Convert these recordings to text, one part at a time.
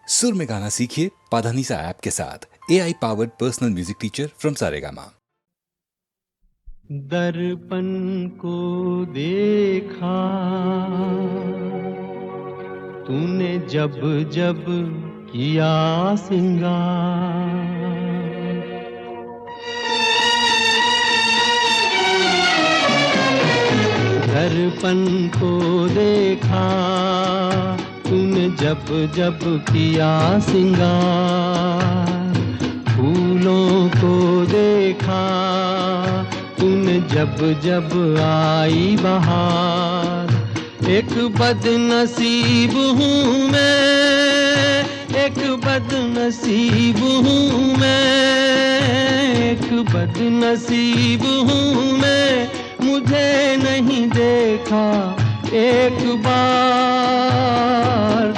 सुर में गाना सीखिए पाधानीसा ऐप के साथ। AI powered personal music teacher from Saregama. दर्पण को देखा तूने जब जब किया सिंगार, दर्पण को देखा तूने जब जब किया सिंगार, फूलों को देखा तूने जब जब आई बहार। एक बदनसीब हूँ मैं, एक बदनसीब हूँ मैं, एक बदनसीब हूँ मैं, मुझे नहीं देखा एक बार।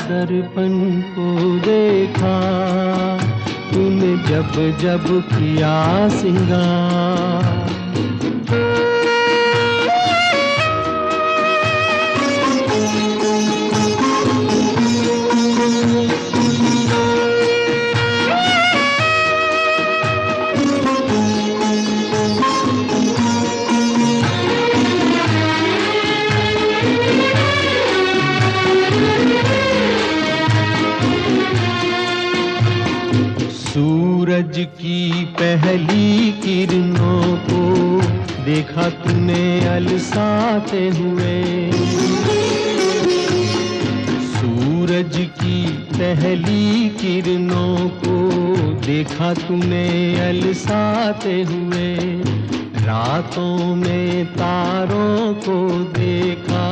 दर्पण को देखा तूने जब जब किया सिंगार। सूरज की पहली किरणों को देखा तूने अलसाते हुए, सूरज की पहली किरणों को देखा तूने अलसाते हुए। रातों में तारों को देखा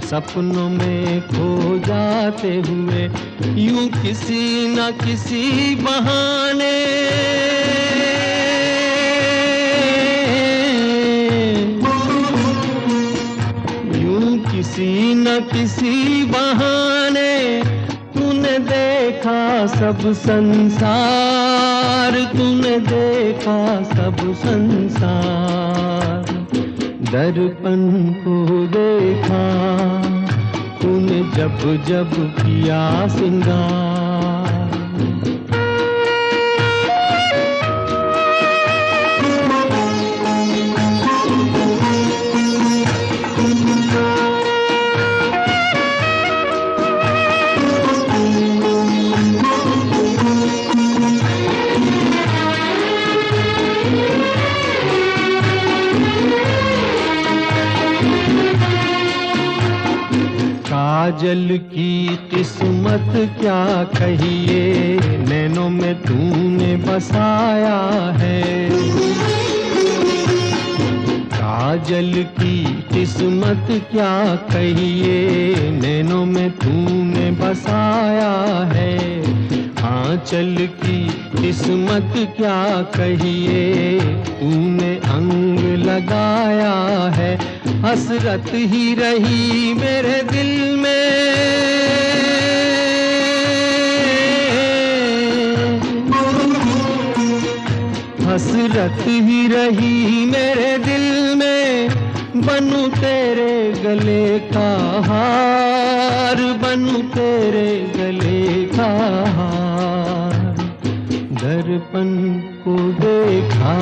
सपनों में खो जाते हुए। यूं किसी न किसी बहाने यूं किसी न किसी बहाने तूने देखा सब संसार, तूने देखा सब संसार। दर्पण को देखा तूने जब जब किया सिंगार। काजल की किस्मत क्या कहिए, नैनों में तूने बसाया है। काजल की किस्मत क्या कहिए, नैनों में तूने बसाया है। आंचल की किस्मत क्या कहिए, तूने अंग लगाया है। हसरत ही रही मेरे दिल में, हसरत ही रही मेरे दिल में। बनूं तेरे गले का हार, बनूं तेरे गले का हार। दर्पण को देखा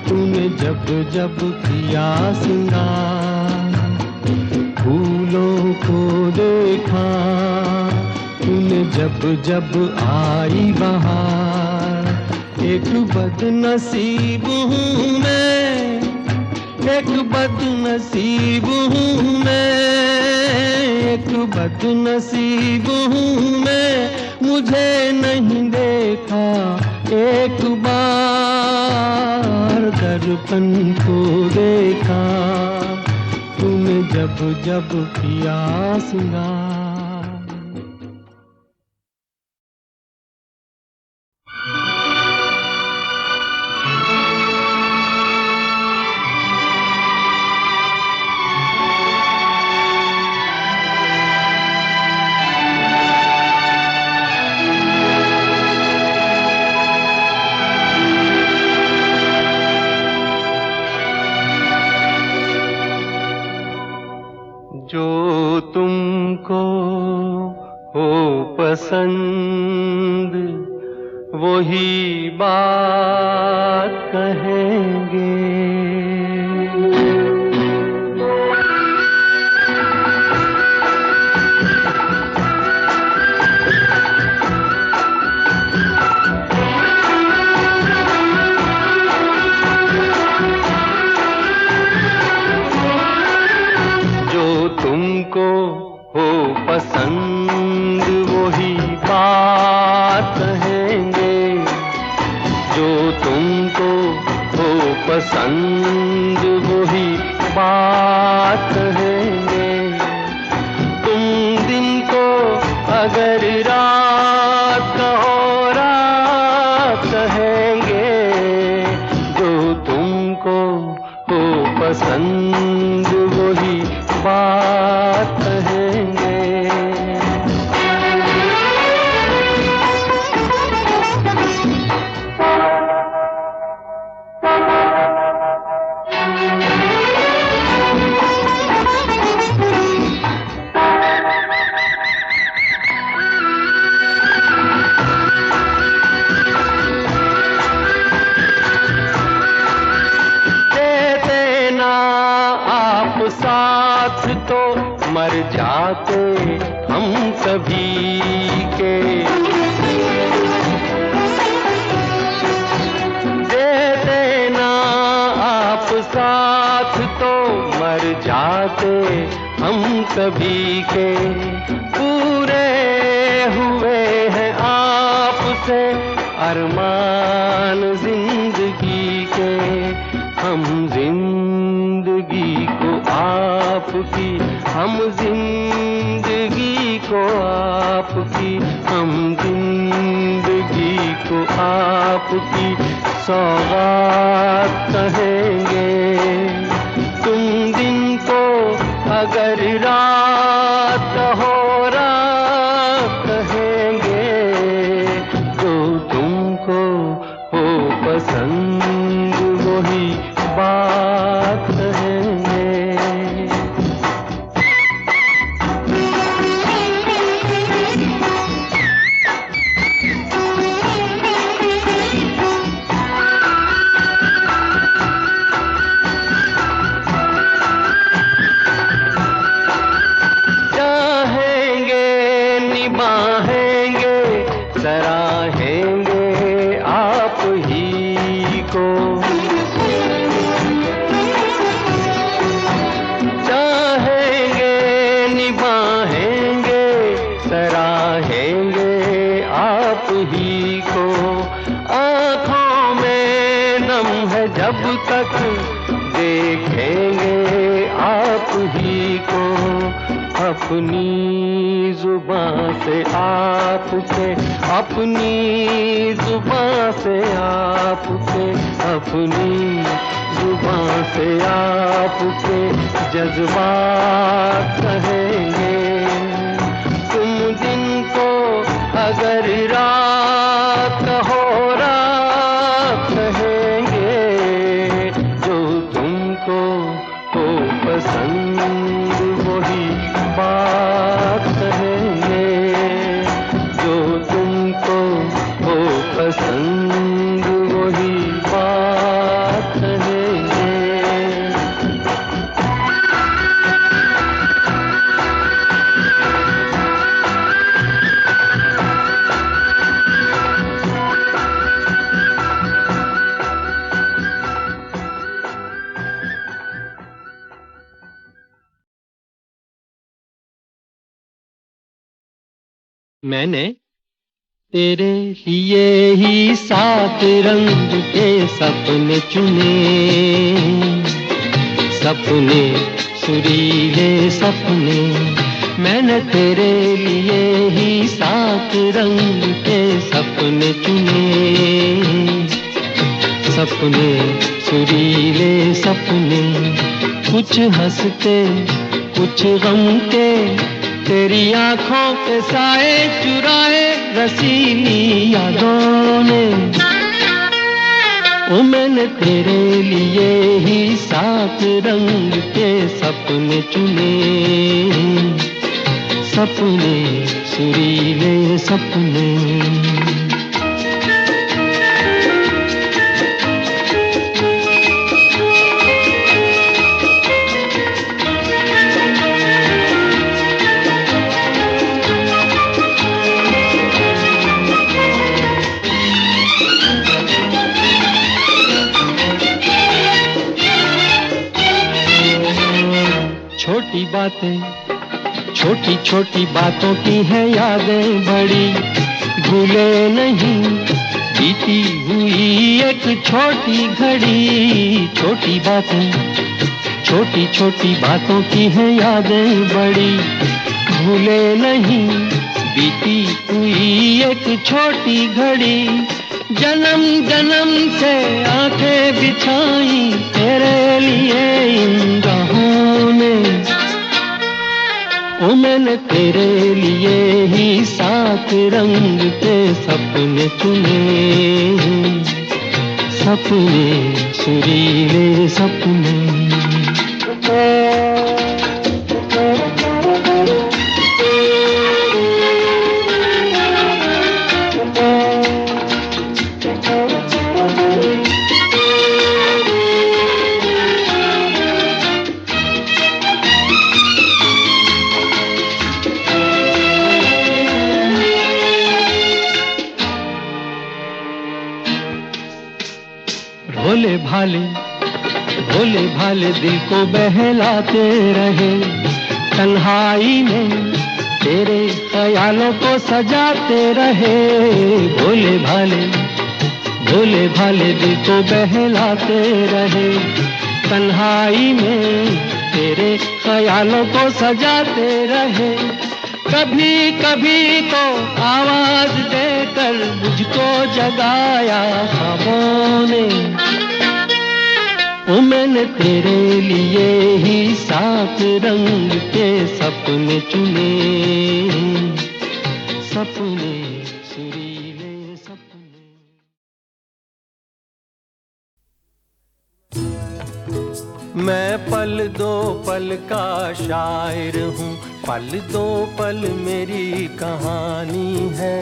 तूने जब जब किया सिंगार, फूलों को देखा तूने जब जब आई बहार। एक बदनसीब हूँ मैं, एक बदनसीब हूँ मैं, एक बदनसीब हूँ मैं, मुझे नहीं देखा एक बार। दर्पण को देखा तूने जब जब किया सिंगार। जो तुमको पसंद वही बात कहेंगे। तुमको हो पसंद वही बात कहेंगे, जो तुमको हो पसंद वही बात कहेंगे। तुम दिन को अगर रात कहो रात कहेंगे, जो तुमको हो पसंद वही बात कहेंगे। देते ना आप साथ तो मर जाते हम सभी के। देते ना आप साथ तो मर जाते हम सभी के। पूरे हुए हैं आपसे अरमान जिंदगी के। हम जिंदगी को आपकी, हम जिंदगी को आपकी, हम जिंदगी को आपकी सौगात कहेंगे। तुम दिन को अगर रात हो रात कहेंगे, जो तुमको हो पसंद वही बात कहेंगे। चाहेंगे निभाएंगे सराहेंगे आप ही को। चाहेंगे निभाएंगे सराहेंगे आप ही को। आँखों में नम है जब तक देखेंगे आप ही को। अपनी जुबान से आपके, अपनी जुबान से आपके, अपनी जुबान से आपके जज्बात कहेंगे। तुम दिन को अगर रात हो रात कहेंगे, जो तुमको हो पसंद वही बात कहेंगे। जो तुमको हो पसंद वही बात कहेंगे। मैंने तेरे लिए ही 7 रंग के सपने चुने, सपने सुरीले सपने। मैंने तेरे लिए ही 7 रंग के सपने चुने, सपने सुरीले सपने। कुछ हंसते कुछ गम के, तेरी आंखों के साए चुराए रसीली यादों ने। ओ मैंने तेरे लिए ही 7 रंग के सपने चुने, सपने सुरीले सपने। छोटी बातें, छोटी छोटी बातों की है यादें बड़ी, भूले नहीं बीती हुई एक छोटी घड़ी। छोटी बातें, छोटी छोटी बातों की है यादें बड़ी, भूले नहीं बीती हुई एक छोटी घड़ी। जन्म जन्म से आंखें बिछाई तेरे लिए इन राहों ने, ओ मैंने तेरे लिए ही सात रंग के सपने चुने, सपने सुरीले सपने। भोले भाले, भोले भाले दिल को बहलाते रहे, तन्हाई में तेरे ख्यालों को सजाते रहे। भोले भाले, भोले भाले दिल को बहलाते रहे, तन्हाई में तेरे ख्यालों को सजाते रहे। कभी कभी तो आवाज देकर मुझको जगाया ख्वाबों ने, ओ मैंने तेरे लिए ही सात रंग के सपने चुने, सपने सुरीले सपने। मैं पल दो पल का शायर हूँ, पल दो पल मेरी कहानी है,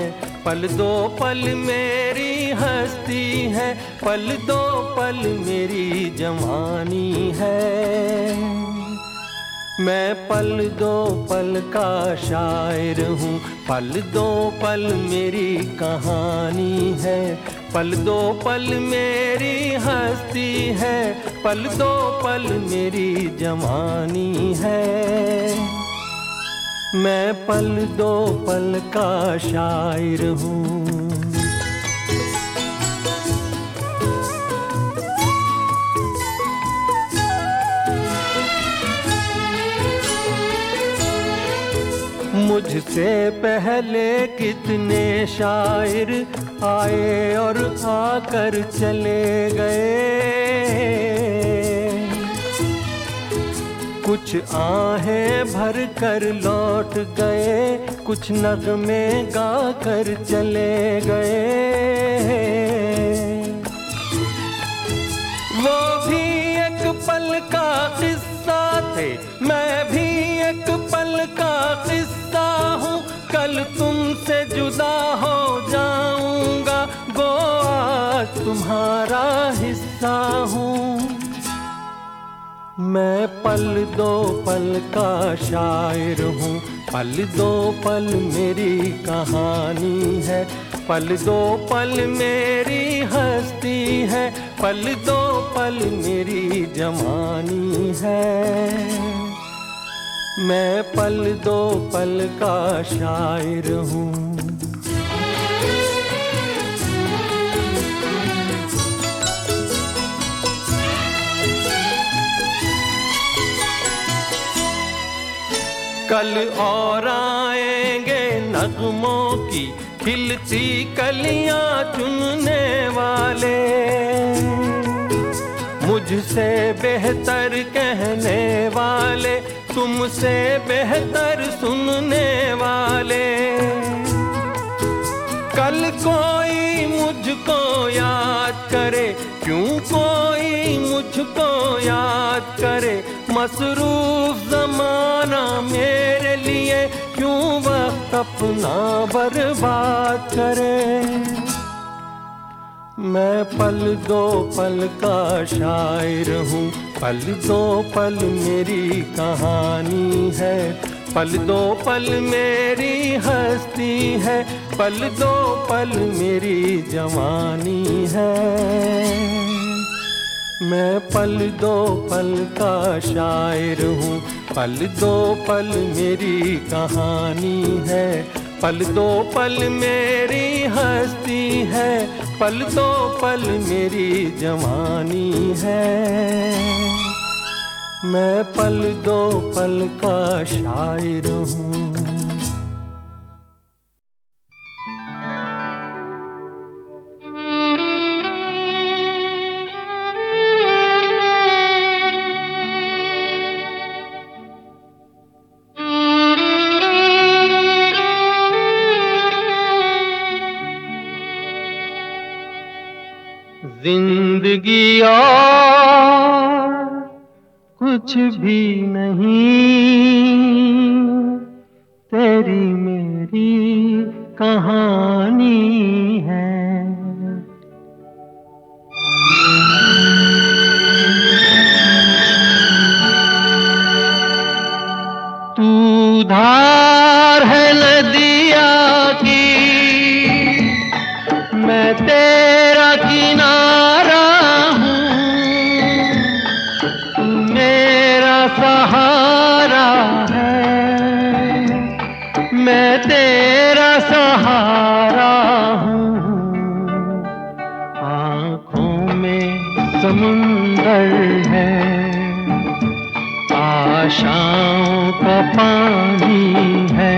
पल दो पल मेरी हस्ती है, पल दो पल मेरी जवानी है। मैं पल दो पल का शायर हूँ, पल दो पल मेरी कहानी है, पल दो पल मेरी हस्ती है, पल दो पल मेरी जवानी है। मैं पल दो पल का शायर हूँ। मुझसे पहले कितने शायर आए और आकर चले गए, कुछ आहें भर कर लौट गए, कुछ नगमे गा कर चले गए। वो भी एक पल का किस्सा थे, मैं भी एक पल का किस्सा हूँ। कल तुमसे जुदा हो जाऊंगा, गो आज तुम्हारा हिस्सा हूँ। मैं पल दो पल का शायर हूँ, पल दो पल मेरी कहानी है, पल दो पल मेरी हस्ती है, पल दो पल मेरी जवानी है। मैं पल दो पल का शायर हूँ। कल और आएंगे नगमों की खिलती कलियां चुनने वाले, मुझसे बेहतर कहने वाले, तुमसे बेहतर सुनने वाले। कल कोई मुझको याद करे, क्यों कोई मुझको याद करे, मसरूफ ज़माना मेरे लिए क्यों वक्त अपना बर्बाद करे। मैं पल दो पल का शायर हूँ, पल दो पल मेरी कहानी है, पल दो पल मेरी हस्ती है, पल दो पल मेरी जवानी है। मैं पल दो पल का शायर हूँ, पल दो पल मेरी कहानी है, पल दो पल मेरी हस्ती है, पल दो पल मेरी जवानी है। मैं पल दो पल का शायर हूँ। जिंदगी और कुछ भी नहीं, तेरी मेरी कहानी है। तू धार है नदिया की, मैं तेरा किनारा हूँ, तू मेरा सहारा है, मैं तेरा सहारा हूँ। आँखों में समुंदर है, आशाओं का पानी है,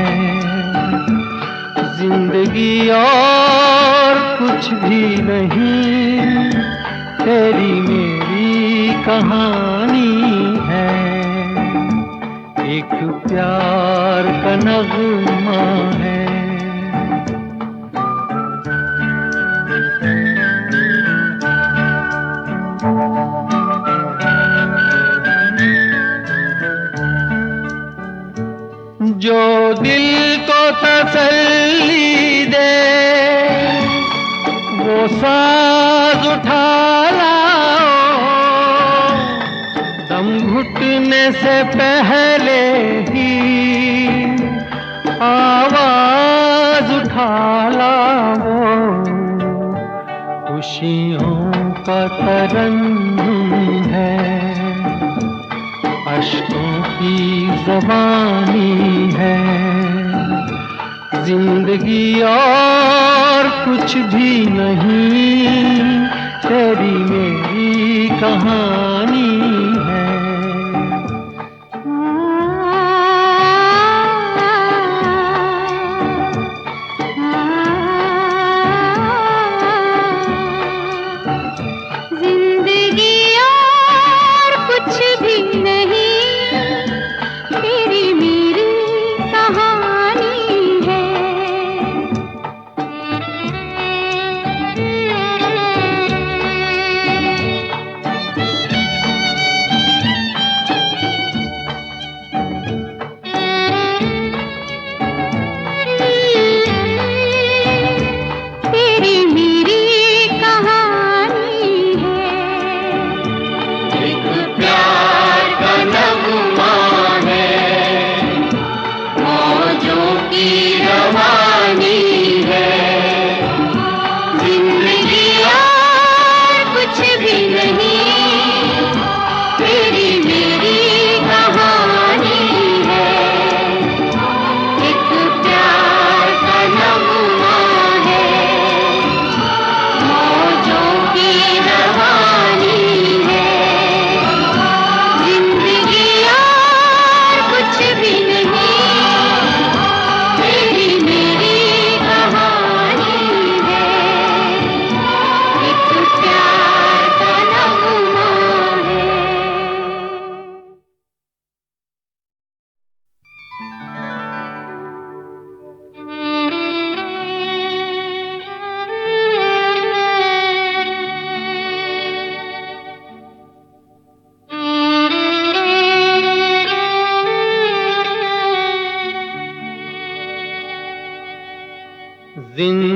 जिंदगी और कुछ भी नहीं, तेरी मेरी कहानी है। एक प्यार का नगमा है। जो दिल को तसल्ली दे, वो साज उठा लाओ, दम घुटने से पहले ही आवाज उठा लाओ। खुशियों का तरन्नुम है, अश्कों की ज़बानी है, जिंदगी और कुछ भी नहीं, तेरी मेरी कहानी है।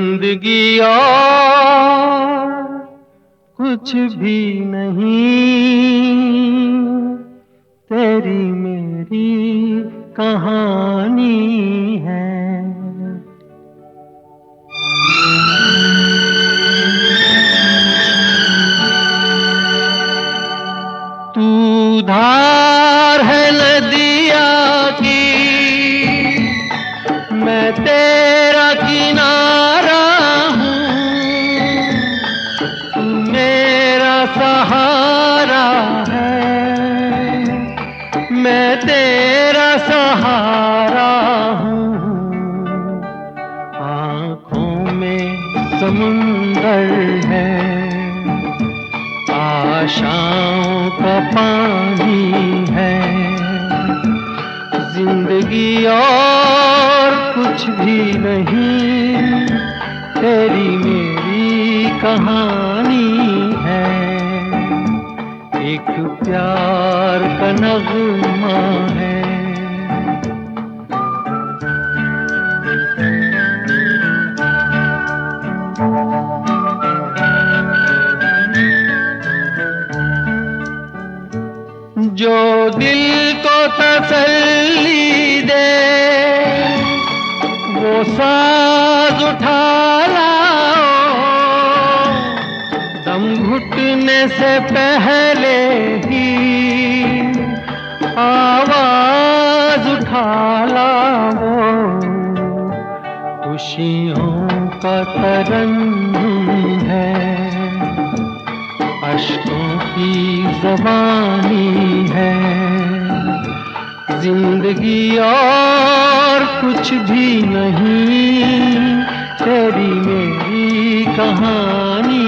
जिंदगी और कुछ भी नहीं, तेरी मेरी कहानी है। तू धार है नदिया की, मैं तेरा किनारा हूँ, तू मेरा सहारा है, मैं तेरा सहारा हूँ। आँखों में समुंदर है, आशाओं का पानी है, जिंदगी और कुछ भी नहीं, तेरी मेरी कहानी है। एक प्यार का नगमा है। जो दिल को तसल्ली दे, वो साज उठा लाओ, दम घुटने से पहले ही आवाज उठा लाओ। खुशियों का तरन्नुम है, अश्कों की ज़बानी है, जिंदगी और कुछ भी नहीं, तेरी मेरी कहानी